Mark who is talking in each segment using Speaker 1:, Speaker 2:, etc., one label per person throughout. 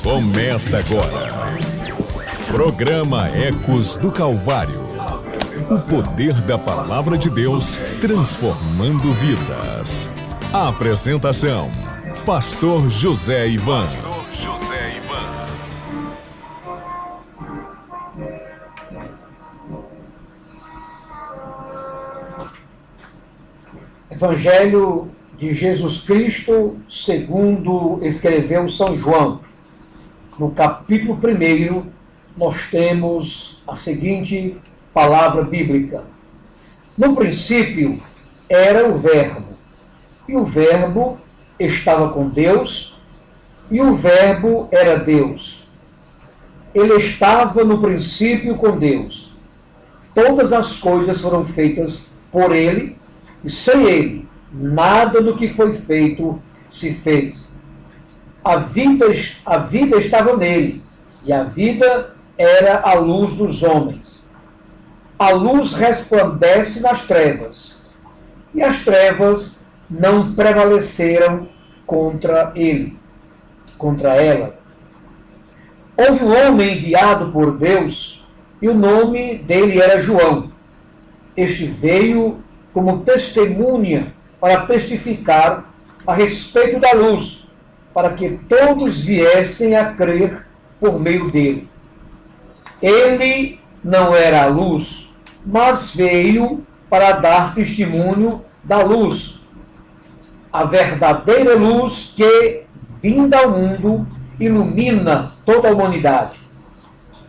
Speaker 1: Começa agora. Programa Ecos do Calvário. O poder da palavra de Deus transformando vidas. Apresentação: Pastor José Ivan.
Speaker 2: Evangelho de Jesus Cristo, segundo escreveu São João. No capítulo 1, nós temos a seguinte palavra bíblica. No princípio era o Verbo, e o Verbo estava com Deus, e o Verbo era Deus. Ele estava no princípio com Deus. Todas as coisas foram feitas por ele, e sem ele, nada do que foi feito se fez. A vida estava nele, e a vida era a luz dos homens. A luz resplandece nas trevas, e as trevas não prevaleceram contra ela. Houve um homem enviado por Deus, e o nome dele era João. Este veio como testemunha para testificar a respeito da luz, para que todos viessem a crer por meio dele. Ele não era a luz, mas veio para dar testemunho da luz, a verdadeira luz que, vinda ao mundo, ilumina toda a humanidade.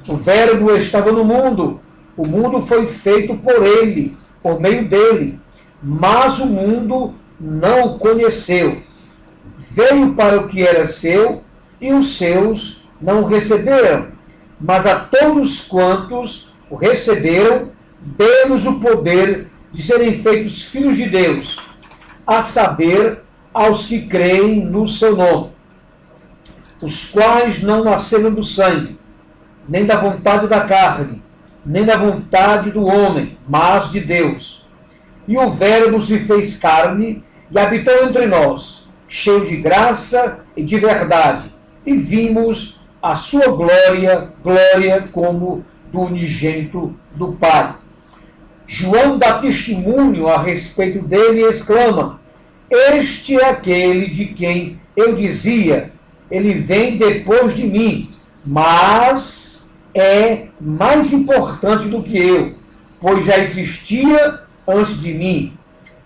Speaker 2: O Verbo estava no mundo, o mundo foi feito por ele, por meio dele, mas o mundo não o conheceu. Veio para o que era seu, e os seus não o receberam. Mas a todos quantos o receberam, deu-nos o poder de serem feitos filhos de Deus, a saber, aos que creem no seu nome, os quais não nasceram do sangue, nem da vontade da carne, nem da vontade do homem, mas de Deus. E o Verbo se fez carne e habitou entre nós, cheio de graça e de verdade, e vimos a sua glória como do unigênito do Pai. João dá testemunho a respeito dele e exclama: este é aquele de quem eu dizia, ele vem depois de mim, mas é mais importante do que eu, pois já existia antes de mim.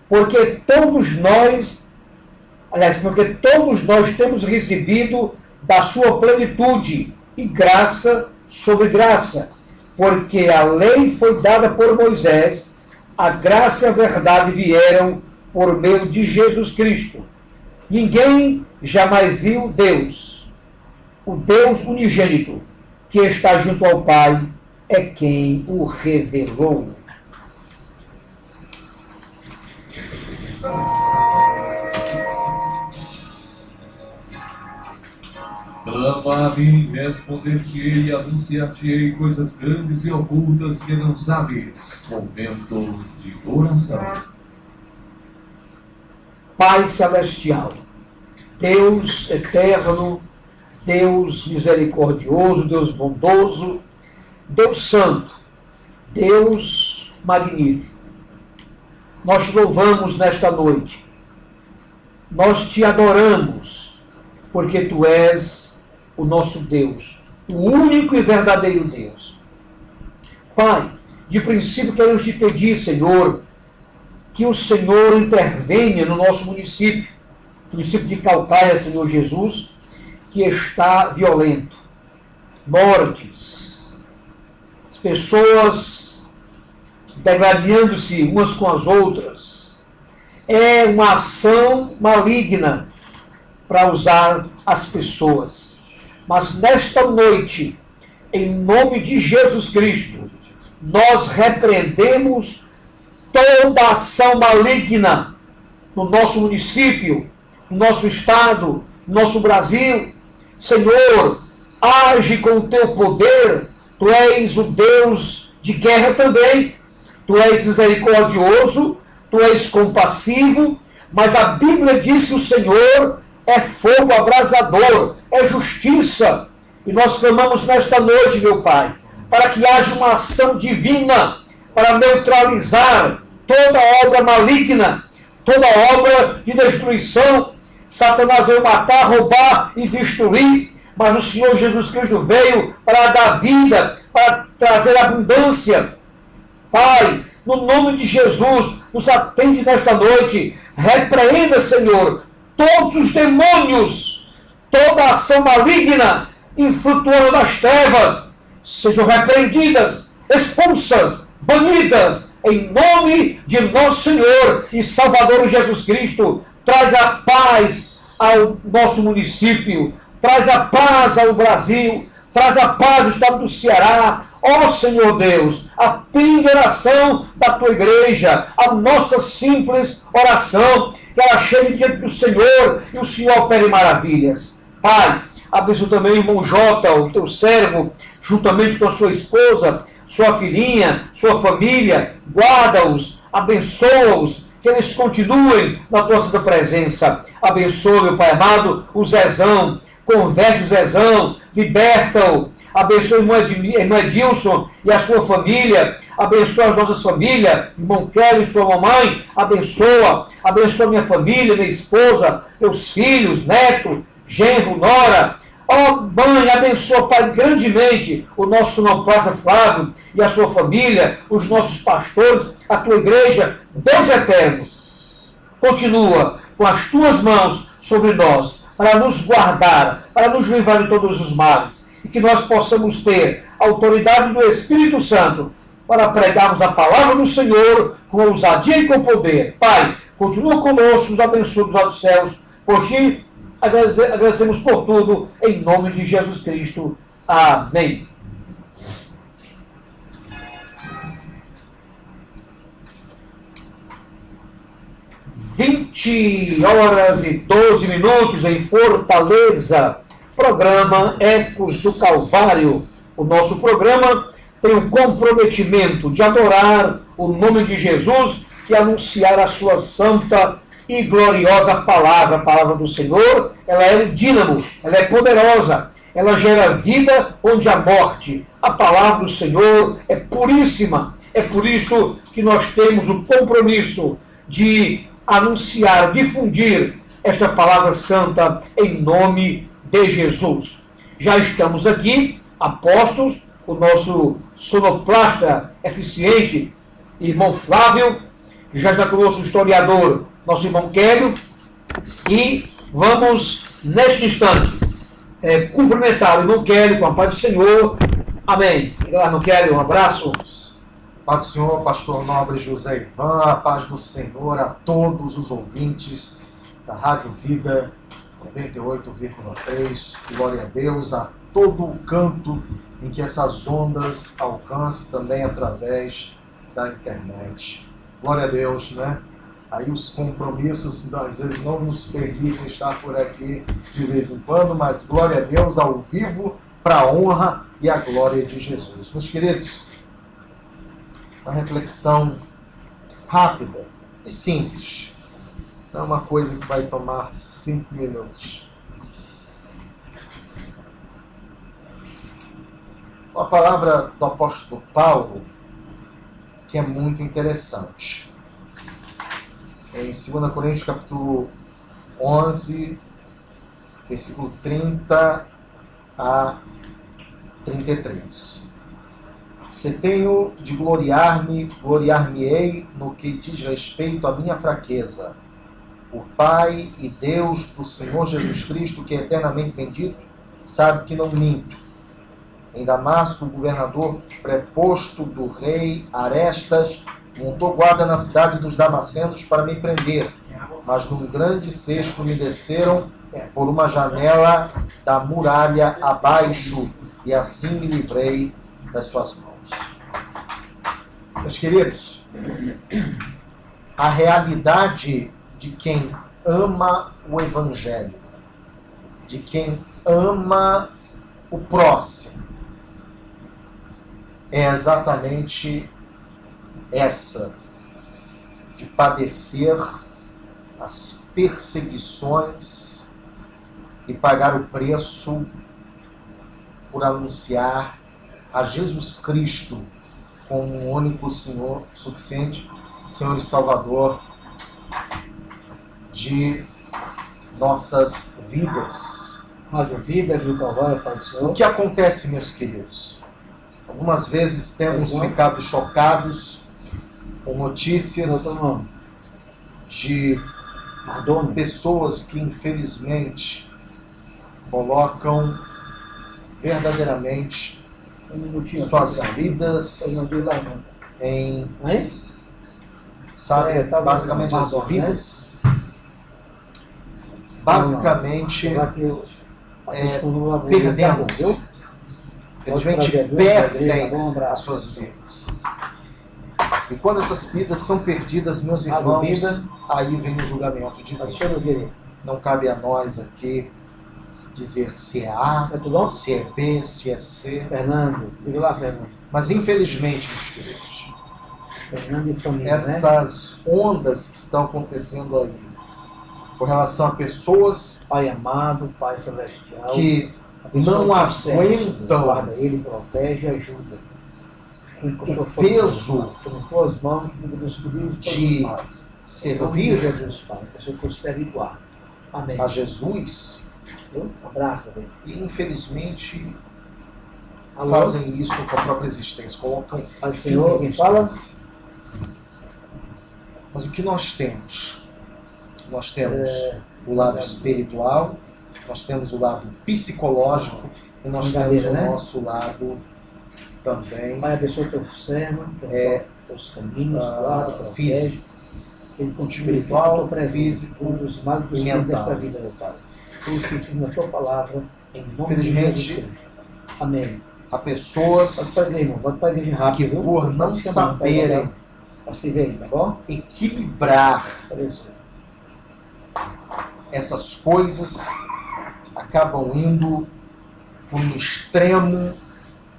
Speaker 2: Porque todos nós temos recebido da sua plenitude, e graça sobre graça, porque a lei foi dada por Moisés, a graça e a verdade vieram por meio de Jesus Cristo. Ninguém jamais viu Deus, o Deus unigênito, que está junto ao Pai, é quem o revelou.
Speaker 3: Clama a mim, responder-te-ei, anunciar-te-ei coisas grandes e ocultas que não sabes. Momento de oração.
Speaker 2: Pai celestial, Deus eterno, Deus misericordioso, Deus bondoso, Deus santo, Deus magnífico, nós te louvamos nesta noite, nós te adoramos, porque tu és o nosso Deus, o único e verdadeiro Deus. Pai, de princípio queremos te pedir, Senhor, que o Senhor intervenha no nosso município de Caucaia, Senhor Jesus, que está violento. Mortes, as pessoas degradando-se umas com as outras. É uma ação maligna para usar as pessoas. Mas nesta noite, em nome de Jesus Cristo, nós repreendemos toda ação maligna no nosso município, no nosso estado, no nosso Brasil. Senhor, age com o teu poder. Tu és o Deus de guerra também. Tu és misericordioso, tu és compassivo, mas a Bíblia diz que o Senhor é fogo abrasador, é justiça. E nós clamamos nesta noite, meu Pai, para que haja uma ação divina para neutralizar toda obra maligna, toda obra de destruição. Satanás veio matar, roubar e destruir, mas o Senhor Jesus Cristo veio para dar vida, para trazer abundância. Pai, no nome de Jesus, nos atende nesta noite. Repreenda, Senhor, todos os demônios, toda ação maligna, infrutuosa das trevas, sejam repreendidas, expulsas, banidas, em nome de nosso Senhor e Salvador Jesus Cristo. Traz a paz ao nosso município, traz a paz ao Brasil, traz a paz ao estado do Ceará. Ó Senhor Deus, atende a oração da tua igreja, a nossa simples oração, que ela chegue diante do Senhor e o Senhor opere maravilhas. Pai, abençoa também o irmão Jota, o teu servo, juntamente com a sua esposa, sua filhinha, sua família, guarda-os, abençoa-os, que eles continuem na tua santa presença. Abençoa, meu Pai amado, o Zezão, converte o Zezão, liberta-o. Abençoa o irmão Edilson e a sua família. Abençoa as nossas famílias, irmão Kelly e sua mamãe. Abençoa minha família, minha esposa, meus filhos, neto, genro, nora. Ó mãe, abençoa, Pai, grandemente o nosso Sonoplasta Flávio e a sua família, os nossos pastores, a tua igreja. Deus eterno, continua com as tuas mãos sobre nós, para nos guardar, para nos livrar de todos os males, e que nós possamos ter a autoridade do Espírito Santo para pregarmos a palavra do Senhor com ousadia e com poder. Pai, continua conosco, nos abençoa dos altos céus, por ti agradecemos por tudo, em nome de Jesus Cristo. Amém. (20h12) em Fortaleza. Programa Ecos do Calvário. O nosso programa tem o comprometimento de adorar o nome de Jesus e anunciar a sua santa e gloriosa palavra. A palavra do Senhor, ela é um dínamo, ela é poderosa, ela gera vida onde há morte. A palavra do Senhor é puríssima. É por isso que nós temos o compromisso de anunciar, difundir esta palavra santa em nome de Jesus. Já estamos aqui, apostos, o nosso sonoplasta eficiente, irmão Flávio, já está conosco o historiador, nosso irmão Kélio, e vamos, neste instante, cumprimentar o irmão Kélio com a paz do Senhor. Amém. Irmão Kélio, um abraço.
Speaker 4: Paz do Senhor, pastor nobre José Ivan, a paz do Senhor a todos os ouvintes da Rádio Vida 98,3, glória a Deus, a todo o canto em que essas ondas alcançam, também através da internet. Glória a Deus, né? Aí os compromissos às vezes não nos permitem estar por aqui de vez em quando, mas glória a Deus ao vivo, para a honra e a glória de Jesus. Meus queridos, uma reflexão rápida e simples. Não é uma coisa que vai tomar 5 minutos. Uma palavra do apóstolo Paulo que é muito interessante. Em 2 Coríntios capítulo 11, versículo 30 a 33. Se tenho de gloriar-me, gloriar-me-ei no que diz respeito à minha fraqueza. O Pai e Deus do Senhor Jesus Cristo, que é eternamente bendito, sabe que não minto. Em Damasco, o governador preposto do rei Arestas montou guarda na cidade dos Damascenos para me prender, mas num grande cesto me desceram por uma janela da muralha abaixo, e assim me livrei das suas mãos. Meus queridos, a realidade de quem ama o Evangelho, de quem ama o próximo, é exatamente essa, de padecer as perseguições e pagar o preço por anunciar a Jesus Cristo como o único Senhor suficiente, Senhor e Salvador de nossas vidas.
Speaker 2: Rádio Vida do Calvário, Pai do
Speaker 4: O
Speaker 2: Senhor.
Speaker 4: que acontece, meus queridos? Algumas vezes temos ficado chocados com notícias
Speaker 2: Qual é o teu nome?
Speaker 4: de
Speaker 2: Madonna.
Speaker 4: pessoas que infelizmente colocam verdadeiramente
Speaker 2: Um minutinho.
Speaker 4: suas
Speaker 2: aqui,
Speaker 4: vidas
Speaker 2: eu não vi lá, não.
Speaker 4: em,
Speaker 2: Aí?
Speaker 4: sabe,
Speaker 2: Tá
Speaker 4: basicamente
Speaker 2: vendo?
Speaker 4: as
Speaker 2: Madonna,
Speaker 4: vidas, basicamente
Speaker 2: Lá que eu-
Speaker 4: É,
Speaker 2: viu?
Speaker 4: perdemos, infelizmente
Speaker 2: trazer, viu?
Speaker 4: perdem
Speaker 2: Bom abraço.
Speaker 4: as suas vidas. E quando essas vidas são perdidas, meus
Speaker 2: A
Speaker 4: irmãos,
Speaker 2: vida.
Speaker 4: aí vem o julgamento de
Speaker 2: Mas
Speaker 4: Deus.
Speaker 2: deixa eu ver.
Speaker 4: Não cabe a nós aqui dizer se é A,
Speaker 2: É tudo bom?
Speaker 4: se é B, se é C.
Speaker 2: Fernando. Viu lá, Fernando?
Speaker 4: Mas infelizmente, meus queridos,
Speaker 2: Fernando e família, né?
Speaker 4: essas ondas que estão acontecendo aí, com relação a pessoas
Speaker 2: Pai amado, Pai celestial.
Speaker 4: que
Speaker 2: abençoa
Speaker 4: não
Speaker 2: o teu servo,
Speaker 4: aguentam
Speaker 2: guarda ele, protege e ajuda.
Speaker 4: o peso
Speaker 2: Estou em tuas mãos, nos livros
Speaker 4: de servir
Speaker 2: Jesus, Pai. Que o Senhor conserve e guarda. Amém.
Speaker 4: a Jesus
Speaker 2: Um abraço, Deus.
Speaker 4: e infelizmente
Speaker 2: Alô?
Speaker 4: fazem isso com a própria existência, colocam
Speaker 2: Pai do
Speaker 4: fim
Speaker 2: Senhor,
Speaker 4: à
Speaker 2: quem fala?
Speaker 4: existência. Mas o que nós temos? Nós temos o lado espiritual, nós temos o lado psicológico e nós temos o
Speaker 2: né?
Speaker 4: nosso lado também
Speaker 2: Pai, abençoa teu servo, teus caminhos, guarda, protege.
Speaker 4: físico,
Speaker 2: Ele continue
Speaker 4: espiritual,
Speaker 2: a tua presença,
Speaker 4: físico
Speaker 2: um dos males
Speaker 4: e
Speaker 2: possíveis
Speaker 4: mental.
Speaker 2: desta vida, meu Pai. Insistir na tua palavra, em nome de
Speaker 4: Felizmente,
Speaker 2: Jesus Cristo. Amém.
Speaker 4: há
Speaker 2: Pode
Speaker 4: pessoas
Speaker 2: para a igreja, irmão. Pode para a igreja rápido.
Speaker 4: que
Speaker 2: viu?
Speaker 4: por
Speaker 2: Pode
Speaker 4: não
Speaker 2: chamar,
Speaker 4: saberem
Speaker 2: para se ver aí, tá bom?
Speaker 4: equilibrar
Speaker 2: Abençoe.
Speaker 4: essas coisas, acabam indo por um extremo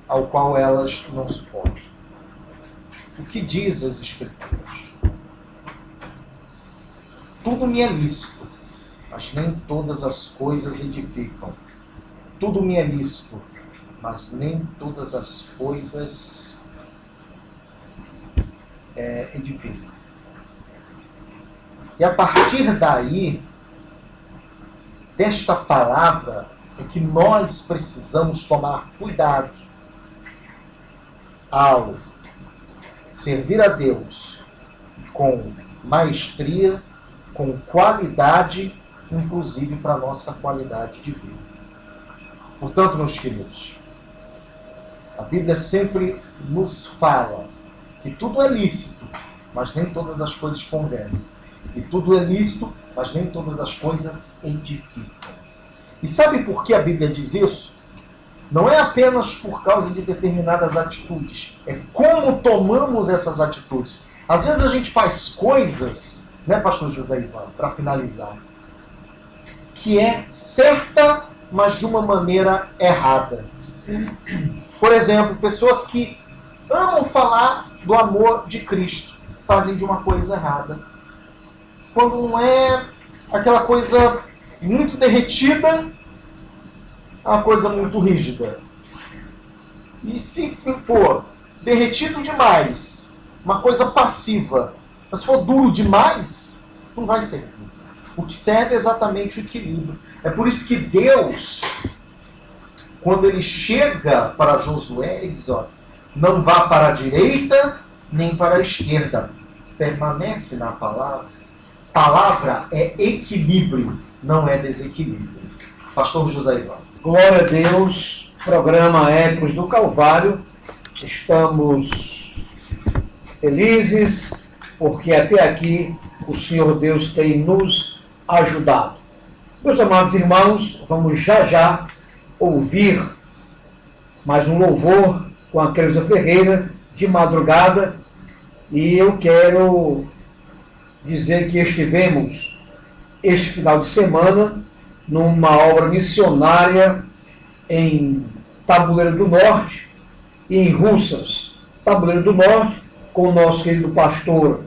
Speaker 4: ao qual elas não suportam. O que diz as Escrituras? Tudo me é lícito, mas nem todas as coisas edificam. Tudo me é lícito, mas nem todas as coisas edificam. E a partir daí, desta palavra, é que nós precisamos tomar cuidado ao servir a Deus com maestria, com qualidade, inclusive para a nossa qualidade de vida. Portanto, meus queridos, a Bíblia sempre nos fala que tudo é lícito, mas nem todas as coisas convêm. Que tudo é lícito, mas nem todas as coisas edificam. E sabe por que a Bíblia diz isso? Não é apenas por causa de determinadas atitudes, é como tomamos essas atitudes. Às vezes a gente faz coisas, né, pastor José Ivan, para finalizar, que é certa, mas de uma maneira errada. Por exemplo, pessoas que amam falar do amor de Cristo, fazem de uma coisa errada. Quando não é aquela coisa muito derretida, é uma coisa muito rígida. E se for derretido demais, uma coisa passiva, mas se for duro demais, não vai servir. O que serve é exatamente o equilíbrio. É por isso que Deus, quando ele chega para Josué, ele diz, ó, não vá para a direita nem para a esquerda. Permanece na palavra. Palavra é equilíbrio, não é desequilíbrio. Pastor José Ivan.
Speaker 2: Glória a Deus, programa Ecos do Calvário. Estamos felizes porque até aqui o Senhor Deus tem nos ajudado. Meus amados irmãos, vamos já ouvir mais um louvor com a Creuza Ferreira de madrugada e eu quero dizer que estivemos este final de semana numa obra missionária em Tabuleiro do Norte e em Russas. Tabuleiro do Norte, com o nosso querido pastor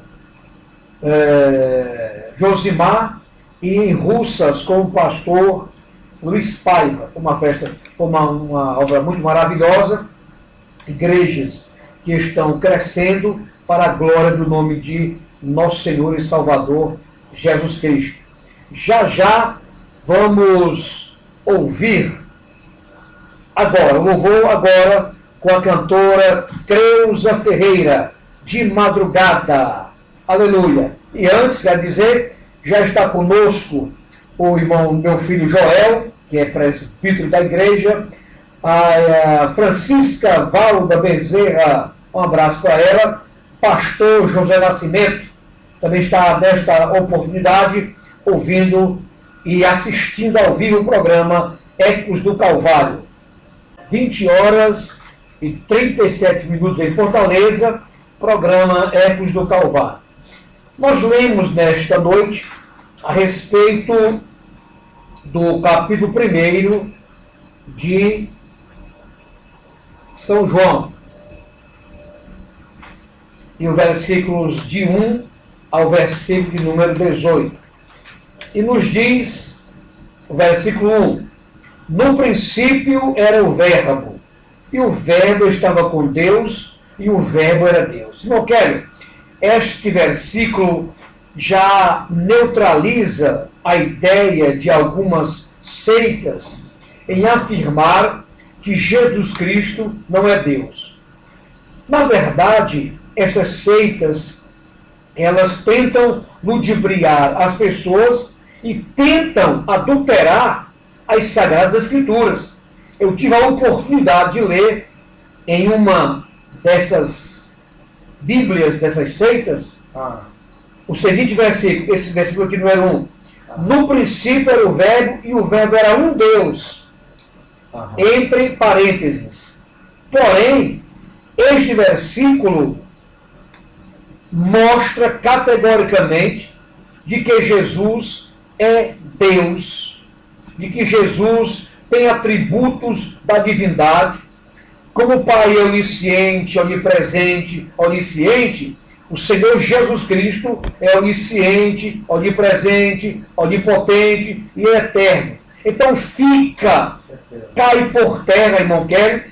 Speaker 2: Josimar, e em Russas com o pastor Luiz Paiva. Foi uma festa, foi uma obra muito maravilhosa. Igrejas que estão crescendo para a glória do nome de nosso Senhor e Salvador Jesus Cristo. Já já vamos ouvir agora, o louvor agora com a cantora Creuza Ferreira, De Madrugada. Aleluia. E antes, quer dizer, já está conosco o irmão, meu filho Joel, que é presbítero da igreja, a Francisca Valda Bezerra, um abraço para ela, pastor José Nascimento, também está nesta oportunidade ouvindo e assistindo ao vivo o programa Ecos do Calvário. 20 horas e 37 minutos em Fortaleza, programa Ecos do Calvário. Nós lemos nesta noite a respeito do capítulo 1 de São João, e os versículos de 1 ao versículo de número 18. E nos diz, o versículo 1, no princípio era o Verbo, e o Verbo estava com Deus, e o Verbo era Deus. Irmão Kelly, este versículo já neutraliza a ideia de algumas seitas em afirmar que Jesus Cristo não é Deus. Na verdade, estas seitas, elas tentam ludibriar as pessoas e tentam adulterar as Sagradas Escrituras. Eu tive a oportunidade de ler em uma dessas Bíblias, dessas seitas, o seguinte versículo, esse versículo aqui número 1. No princípio era o Verbo, e o Verbo era um Deus. Entre parênteses. Porém, este versículo mostra categoricamente de que Jesus é Deus, de que Jesus tem atributos da divindade. Como o Pai é onisciente, onipresente, onisciente, o Senhor Jesus Cristo é onisciente, onipresente, onipotente e eterno. Então cai por terra, irmão Kelly,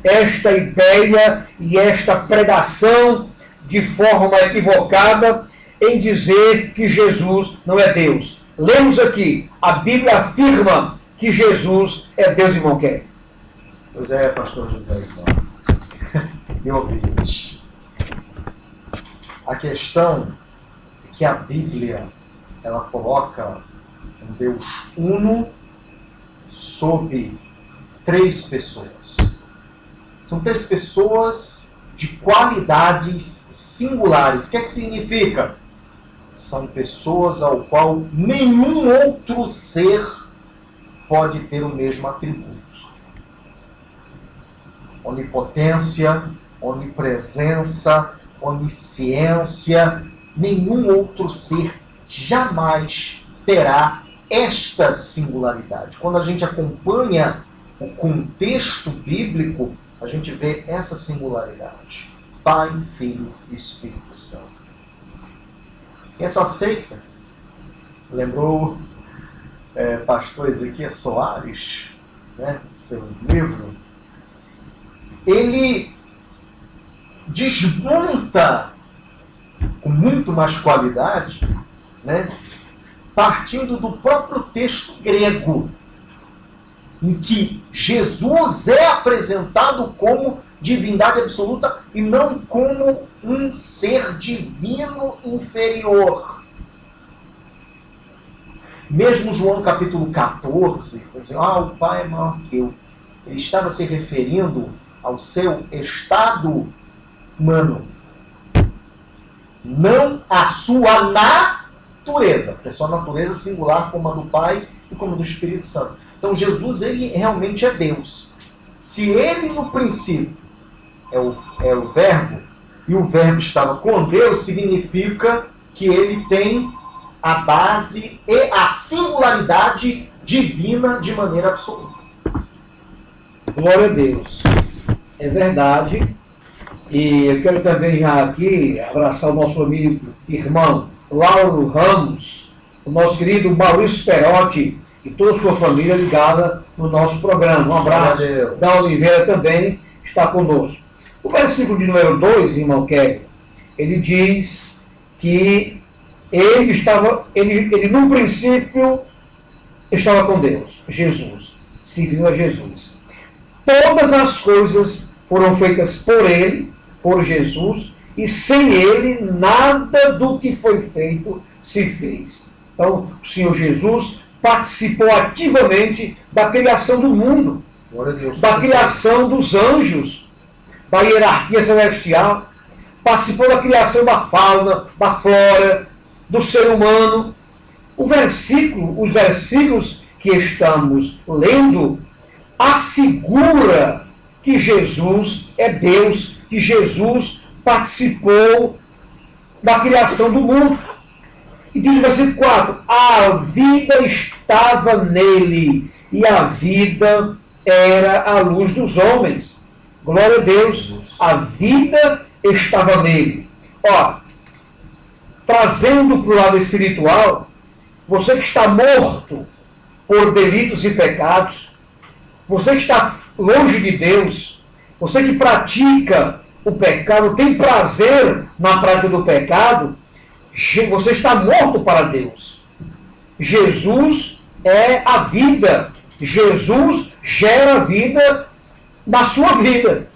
Speaker 2: esta ideia e esta pregação de forma equivocada em dizer que Jesus não é Deus. Lemos aqui, a Bíblia afirma que Jesus é Deus, irmão Kelly.
Speaker 4: Pois é, pastor José, então. Meu ouvinte. A questão é que a Bíblia, ela coloca um Deus uno sob 3 pessoas. São 3 pessoas de qualidades singulares. O que é que significa? São pessoas ao qual nenhum outro ser pode ter o mesmo atributo. Onipotência, onipresença, onisciência, nenhum outro ser jamais terá esta singularidade. Quando a gente acompanha o contexto bíblico, a gente vê essa singularidade. Pai, Filho e Espírito Santo. Essa seita, lembrou pastor Ezequiel Soares, né, seu livro, ele desmonta com muito mais qualidade, né, partindo do próprio texto grego, em que Jesus é apresentado como divindade absoluta e não como um ser divino inferior. Mesmo João capítulo 14, assim, o Pai é maior que eu. Ele estava se referindo ao seu estado humano, não à sua natureza, porque é só natureza singular como a do Pai e como a do Espírito Santo. Então Jesus, ele realmente é Deus. Se ele no princípio é o Verbo, e o Verbo estava com Deus, significa que ele tem a base e a singularidade divina de maneira absoluta.
Speaker 2: Glória a Deus. É verdade. E eu quero também já aqui abraçar o nosso amigo, irmão Lauro Ramos, o nosso querido Maurício Perotti, e toda a sua família ligada no nosso programa. Um abraço.
Speaker 4: Glória a Deus.
Speaker 2: Da Oliveira também está conosco. O versículo de número 2, irmão Kelly, ele diz que ele no princípio estava com Deus, Jesus, servindo a Jesus. Todas as coisas foram feitas por ele, por Jesus, e sem ele nada do que foi feito se fez. Então, o Senhor Jesus participou ativamente da criação do mundo,
Speaker 4: Glória a Deus.
Speaker 2: da criação dos anjos, da hierarquia celestial, participou da criação da fauna, da flora, do ser humano. Os versículos que estamos lendo assegura que Jesus é Deus, que Jesus participou da criação do mundo. E diz o versículo 4, a vida estava nele, e a vida era a luz dos homens. Glória a Deus, a vida estava nele. Ó, trazendo para o lado espiritual, você que está morto por delitos e pecados, você que está longe de Deus, você que pratica o pecado, tem prazer na prática do pecado, você está morto para Deus. Jesus é a vida. Jesus gera vida na sua vida.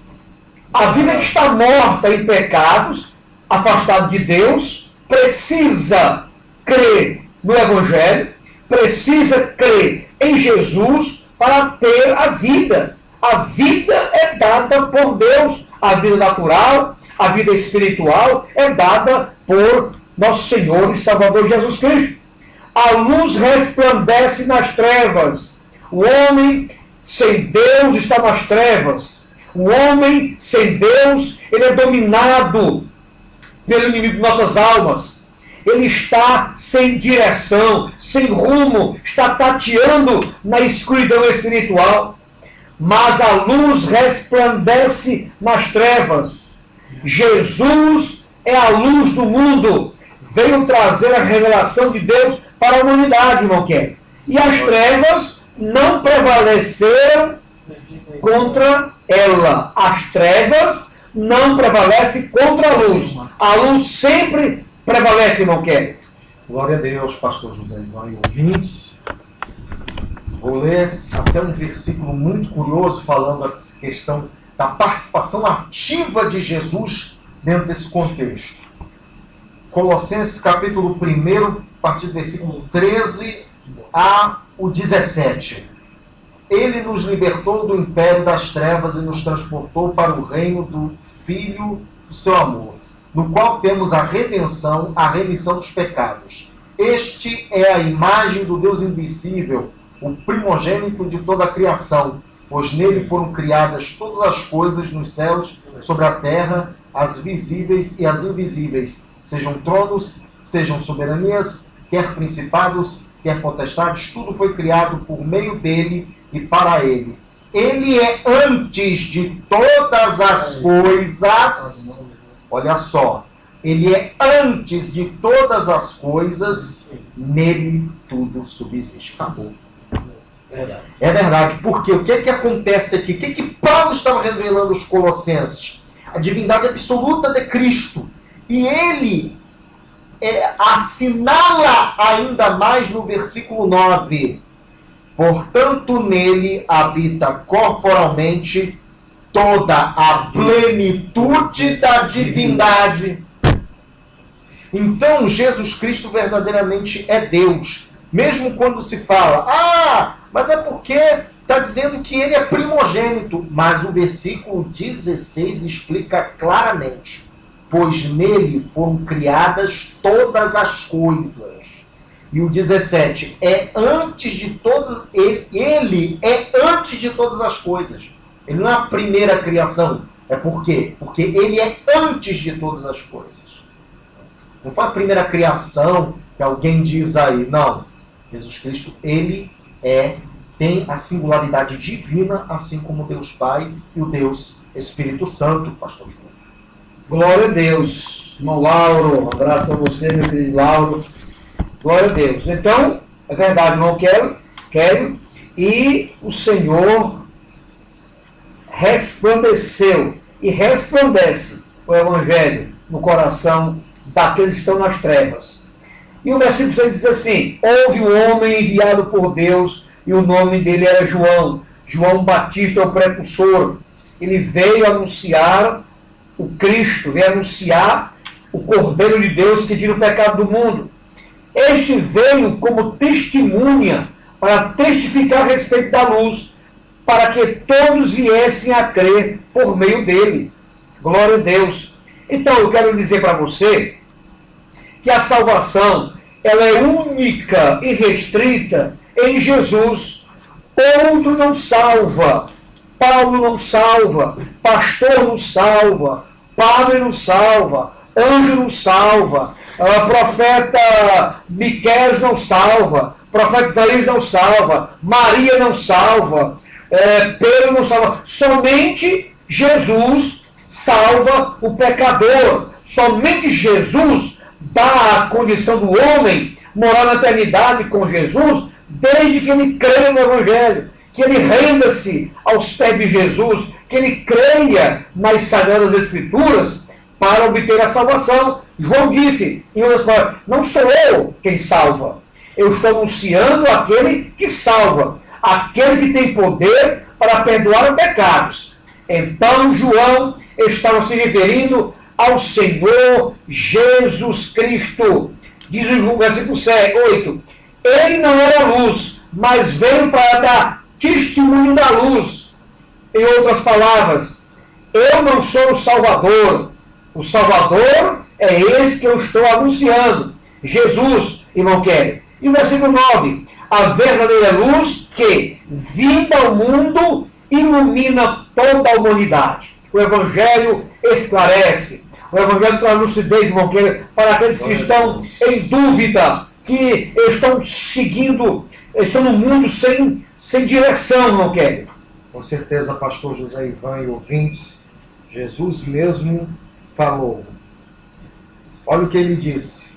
Speaker 2: A vida que está morta em pecados, afastada de Deus, precisa crer no Evangelho, precisa crer em Jesus para ter a vida. A vida é dada por Deus. A vida natural, a vida espiritual é dada por nosso Senhor e Salvador Jesus Cristo. A luz resplandece nas trevas. O homem sem Deus está nas trevas. O homem sem Deus, ele é dominado pelo inimigo de nossas almas. Ele está sem direção, sem rumo, está tateando na escuridão espiritual. Mas a luz resplandece nas trevas. Jesus é a luz do mundo. Veio trazer a revelação de Deus para a humanidade, irmão Kelly. E as trevas não prevaleceram contra ela. As trevas não prevalecem contra a luz. A luz sempre prevalece, irmão Kelly.
Speaker 4: Glória a Deus, pastor José Ivan e ouvintes. Vou ler até um versículo muito curioso falando a questão da participação ativa de Jesus dentro desse contexto. Colossenses capítulo 1, a partir do versículo 13 a o 17. Ele nos libertou do império das trevas e nos transportou para o reino do Filho do seu amor, no qual temos a redenção, a remissão dos pecados. Este é a imagem do Deus invisível, o primogênito de toda a criação, pois nele foram criadas todas as coisas nos céus, sobre a terra, as visíveis e as invisíveis, sejam tronos, sejam soberanias, quer principados, quer potestades, tudo foi criado por meio dele e para ele. Ele é antes de todas as coisas, olha só, ele é antes de todas as coisas, nele tudo subsiste. Acabou. É verdade, porque o que acontece aqui? O que Paulo estava revelando aos Colossenses? A divindade absoluta de Cristo. E ele assinala ainda mais no versículo 9. Portanto, nele habita corporalmente toda a plenitude da divindade. Então, Jesus Cristo verdadeiramente é Deus. Mesmo quando se fala, mas é porque está dizendo que ele é primogênito. Mas o versículo 16 explica claramente. Pois nele foram criadas todas as coisas. E o 17, é antes de todas, ele é antes de todas as coisas. Ele não é a primeira criação. É por quê? Porque ele é antes de todas as coisas. Não foi a primeira criação que alguém diz aí, não. Jesus Cristo, ele tem a singularidade divina, assim como Deus Pai e o Deus Espírito Santo, pastor João.
Speaker 2: Glória a Deus. Irmão Lauro, um abraço para você, meu filho Lauro. Glória a Deus. Então, é verdade, irmão Kelly, Quero. E o Senhor resplandeceu e resplandece o Evangelho no coração daqueles que estão nas trevas. E o versículo 6 diz assim: houve um homem enviado por Deus e o nome dele era João. João Batista é o precursor. Ele veio anunciar o Cristo, veio anunciar o Cordeiro de Deus que tira o pecado do mundo. Este veio como testemunha para testificar a respeito da luz, para que todos viessem a crer por meio dele. Glória a Deus. Então eu quero dizer para você que a salvação ela é única e restrita em Jesus. Outro não salva. Paulo não salva. Pastor não salva. Padre não salva. Anjo não salva. Profeta Miqueias não salva. Profeta Isaías não salva. Maria não salva. Pedro não salva. Somente Jesus salva o pecador. Somente Jesus dá a condição do homem morar na eternidade com Jesus, desde que ele creia no Evangelho, que ele renda-se aos pés de Jesus, que ele creia nas Sagradas Escrituras para obter a salvação. João disse, em outras palavras, não sou eu quem salva, eu estou anunciando aquele que salva, aquele que tem poder para perdoar os pecados. Então João estava se referindo ao Senhor Jesus Cristo. Diz o versículo 8: ele não era luz, mas veio para dar testemunho da luz. Em outras palavras, eu não sou o Salvador. O Salvador é esse que eu estou anunciando. Jesus, irmão Kelly. E o versículo 9: a verdadeira luz que, vinda ao mundo, ilumina toda a humanidade. O Evangelho esclarece. O Evangelho traz lucidez, irmão Kelly, para aqueles que estão em dúvida, que estão seguindo, estão no mundo sem direção, irmão Kelly.
Speaker 4: Com certeza, pastor José Ivan e ouvintes, Jesus mesmo falou. Olha o que ele disse.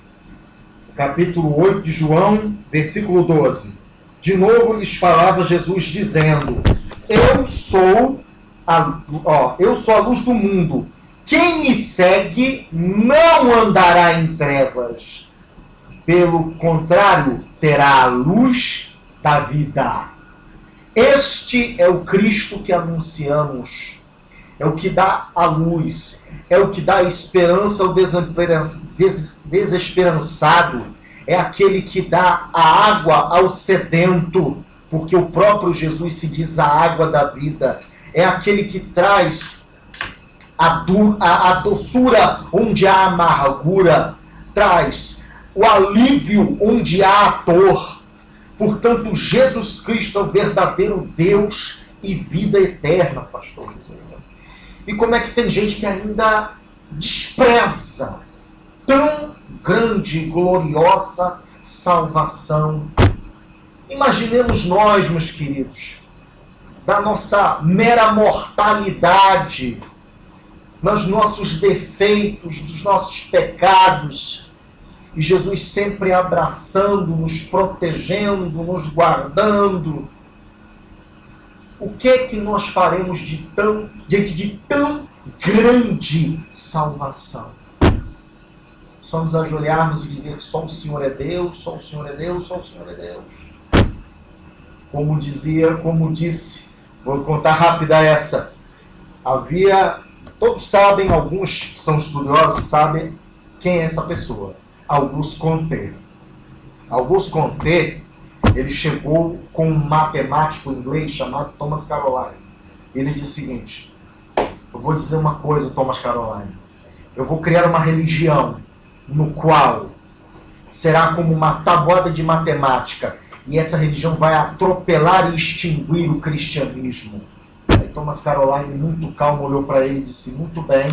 Speaker 4: Capítulo 8 de João, versículo 12. De novo lhes falava Jesus dizendo: eu sou a luz do mundo. Quem me segue não andará em trevas. Pelo contrário, terá a luz da vida. Este é o Cristo que anunciamos. É o que dá a luz. É o que dá a esperança ao desesperançado. É aquele que dá a água ao sedento. Porque o próprio Jesus se diz a água da vida. É aquele que traz a doçura onde há amargura. Traz o alívio onde há dor. Portanto, Jesus Cristo é o verdadeiro Deus e vida eterna, pastor. E como é que tem gente que ainda despreza tão grande e gloriosa salvação? Imaginemos nós, meus queridos, da nossa mera mortalidade, nos nossos defeitos, dos nossos pecados, e Jesus sempre abraçando, nos protegendo, nos guardando. O que é que nós faremos diante de tão grande salvação? Só nos ajoelharmos e dizer: só o Senhor é Deus, só o Senhor é Deus, só o Senhor é Deus. Como disse, vou contar rápida essa. Todos sabem, alguns que são estudiosos sabem quem é essa pessoa. Auguste Comte. Auguste Comte, ele chegou com um matemático inglês chamado Thomas Caroline. Ele disse o seguinte: eu vou dizer uma coisa, Thomas Caroline. Eu vou criar uma religião no qual será como uma tabuada de matemática, e essa religião vai atropelar e extinguir o cristianismo. Aí Thomas Caroline, muito calmo, olhou para ele e disse: muito bem,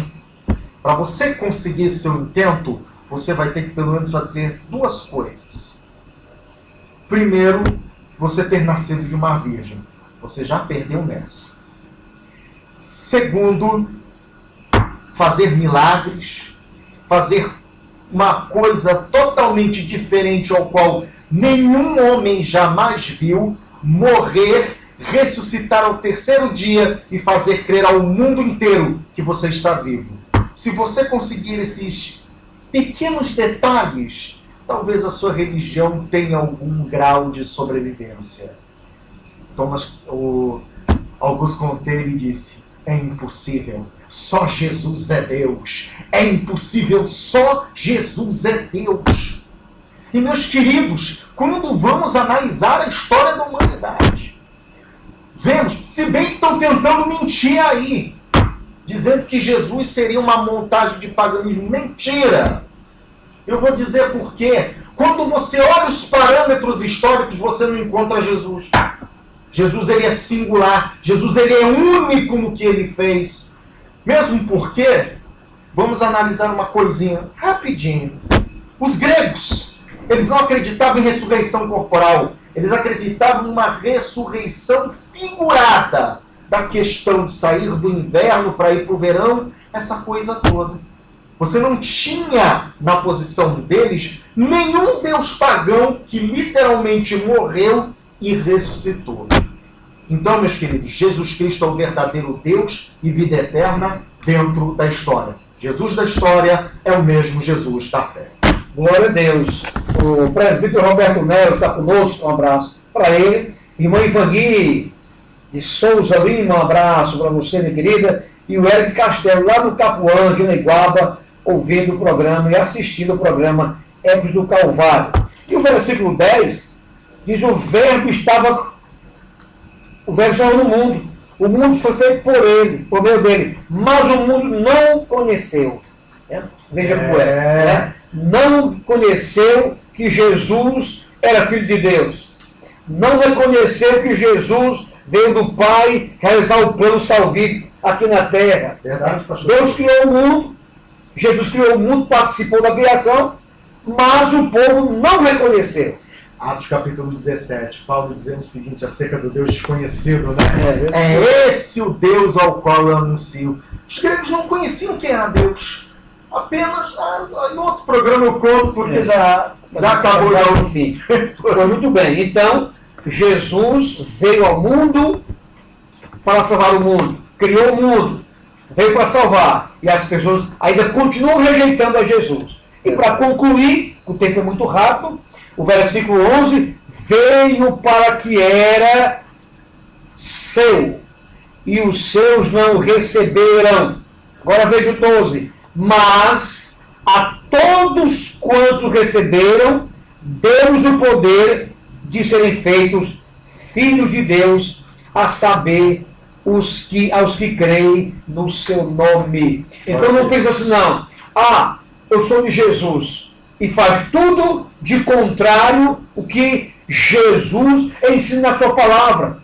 Speaker 4: para você conseguir seu intento, você vai ter que pelo menos ter duas coisas. Primeiro, você ter nascido de uma virgem. Você já perdeu nessa. Segundo, fazer milagres, fazer uma coisa totalmente diferente ao qual nenhum homem jamais viu, morrer, ressuscitar ao terceiro dia e fazer crer ao mundo inteiro que você está vivo. Se você conseguir esses pequenos detalhes, talvez a sua religião tenha algum grau de sobrevivência. Auguste Comte, ele disse: é impossível, só Jesus é Deus. É impossível, só Jesus é Deus. E meus queridos, quando vamos analisar a história da humanidade, vemos, se bem que estão tentando mentir aí, dizendo que Jesus seria uma montagem de paganismo. Mentira! Eu vou dizer por quê. Quando você olha os parâmetros históricos, você não encontra Jesus. Jesus, ele é singular. Jesus, ele é único no que ele fez. Mesmo porque, vamos analisar uma coisinha rapidinho. Os gregos, eles não acreditavam em ressurreição corporal. Eles acreditavam numa ressurreição figurada da questão de sair do inverno para ir para o verão, essa coisa toda. Você não tinha, na posição deles, nenhum deus pagão que literalmente morreu e ressuscitou. Então, meus queridos, Jesus Cristo é o verdadeiro Deus e vida eterna dentro da história. Jesus da história é o mesmo Jesus da fé.
Speaker 2: Glória a Deus. O presbítero Roberto Melo está conosco, um abraço para ele. Irmã Ivani de Souza Lima, um abraço para você, minha querida. E o Eric Castelo, lá no Capuã, aqui na Iguaba, ouvindo o programa e assistindo o programa Ecos do Calvário. E o versículo 10 diz: o verbo estava no mundo. O mundo foi feito por ele, por meio dele. Mas o mundo não conheceu. Veja como é. Não conheceu que Jesus era Filho de Deus. Não reconheceu que Jesus veio do Pai realizar o plano salvífico aqui na terra.
Speaker 4: Verdade, pastor.
Speaker 2: Deus criou o mundo, Jesus criou o mundo, participou da criação, mas o povo não reconheceu.
Speaker 4: Atos capítulo 17, Paulo dizendo o seguinte acerca do Deus desconhecido, né? É esse o Deus ao qual eu anuncio. Os gregos não conheciam quem era Deus. Apenas, em outro programa eu conto, porque já acabou já o fim.
Speaker 2: Foi muito bem. Então, Jesus veio ao mundo para salvar o mundo. Criou o mundo. Veio para salvar. E as pessoas ainda continuam rejeitando a Jesus. E para concluir, o tempo é muito rápido, o versículo 11, veio para que era seu, e os seus não o receberam. Agora veja o 12. Mas a todos quantos o receberam, deu-nos o poder de serem feitos filhos de Deus, a saber, aos que creem no seu nome. Então não pensa assim, não. Eu sou de Jesus. E faz tudo de contrário o que Jesus ensina na sua palavra.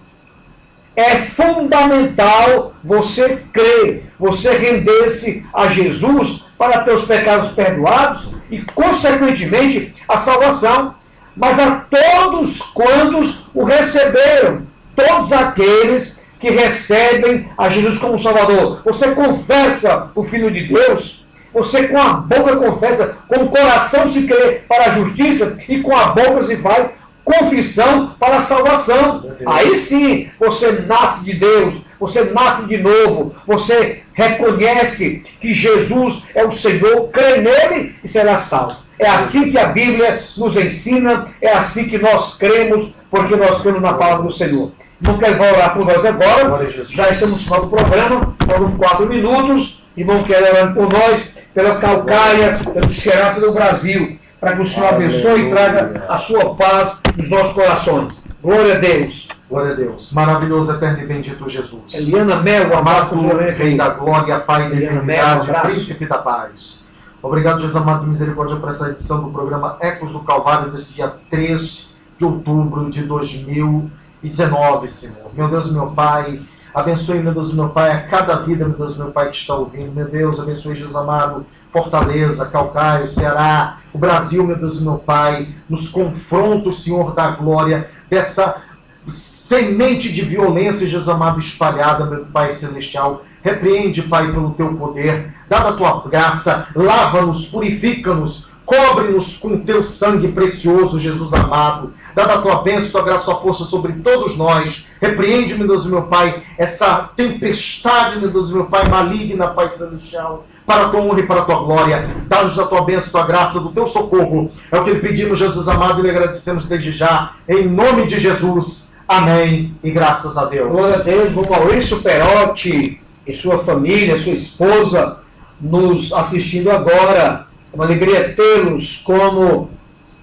Speaker 2: É fundamental você crer, você render-se a Jesus para ter os pecados perdoados e, consequentemente, a salvação. Mas a todos quantos o receberam, todos aqueles que recebem a Jesus como Salvador. Você confessa o Filho de Deus, você com a boca confessa, com o coração se crê para a justiça e com a boca se faz confissão para a salvação. Aí sim, você nasce de Deus, você nasce de novo, você reconhece que Jesus é o Senhor, crê nele e será salvo. É assim que a Bíblia nos ensina, é assim que nós cremos, porque nós cremos na palavra do Senhor. Não quero orar por nós agora, já estamos no final do programa, faltam 4 minutos, e não quero orar por nós, pela Calcaia, pelo Ceará, pelo Brasil, para que o Senhor abençoe e traga a sua paz nos nossos corações. Glória a Deus.
Speaker 4: Glória a Deus. Maravilhoso, eterno e bendito Jesus.
Speaker 2: Eliana Melo, um abraço para o
Speaker 4: Rei da Glória, Pai da Eternidade, Príncipe da Paz. Obrigado, Jesus amado de misericórdia, por essa edição do programa Ecos do Calvário, desse dia 3 de outubro de 2019, Senhor. Meu Deus, meu Pai, abençoe, meu Deus, meu Pai, a cada vida, meu Deus, meu Pai, que está ouvindo. Meu Deus, abençoe, Jesus amado, Fortaleza, Calcaia, Ceará, o Brasil, meu Deus, meu Pai, nos confrontos, Senhor da glória, dessa semente de violência, Jesus amado, espalhada, meu Pai celestial. Repreende, Pai, pelo teu poder, dada a tua graça, lava-nos, purifica-nos, Cobre-nos com teu sangue precioso, Jesus amado. Dá a tua bênção, tua graça, tua força sobre todos nós. Repreende, meu Deus e meu Pai, essa tempestade, meu Deus e meu Pai, maligna, Pai celestial, para a tua honra e para a tua glória. Dá-nos da tua bênção, tua graça, do teu socorro. É o que lhe pedimos, Jesus amado, e lhe agradecemos desde já. Em nome de Jesus. Amém. E graças a Deus.
Speaker 2: Glória a Deus, o Maurício Perotti e sua família, sua esposa, nos assistindo agora. É uma alegria tê-los como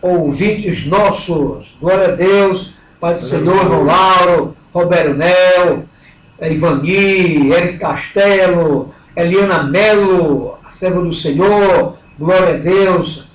Speaker 2: ouvintes nossos. Glória a Deus. Pai do Senhor, irmão Lauro, Roberto Nel, Ivani, Eric Castelo, Eliana Melo, a serva do Senhor. Glória a Deus.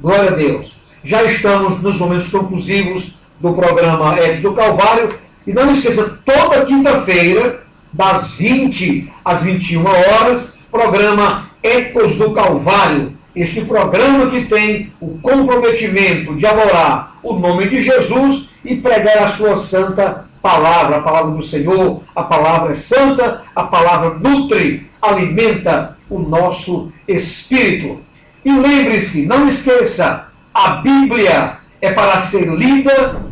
Speaker 2: Glória a Deus. Já estamos nos momentos conclusivos do programa Ecos do Calvário. E não esqueça, toda quinta-feira, das 20 às 21 horas, programa Ecos do Calvário. Este programa que tem o comprometimento de adorar o nome de Jesus e pregar a sua santa palavra, a palavra do Senhor. A palavra é santa, a palavra nutre, alimenta o nosso espírito. E lembre-se, não esqueça, a Bíblia é para ser lida,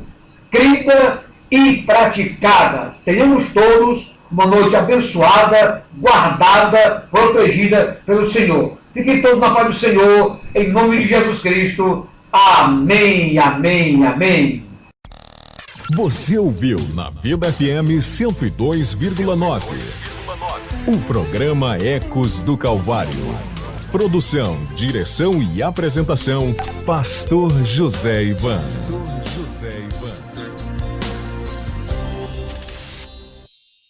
Speaker 2: crida e praticada. Tenhamos todos uma noite abençoada, guardada, protegida pelo Senhor. Fiquem todos na paz do Senhor, em nome de Jesus Cristo. Amém, amém, amém.
Speaker 1: Você ouviu na Vida FM 102,9. O programa Ecos do Calvário. Produção, direção e apresentação, Pastor José Ivan.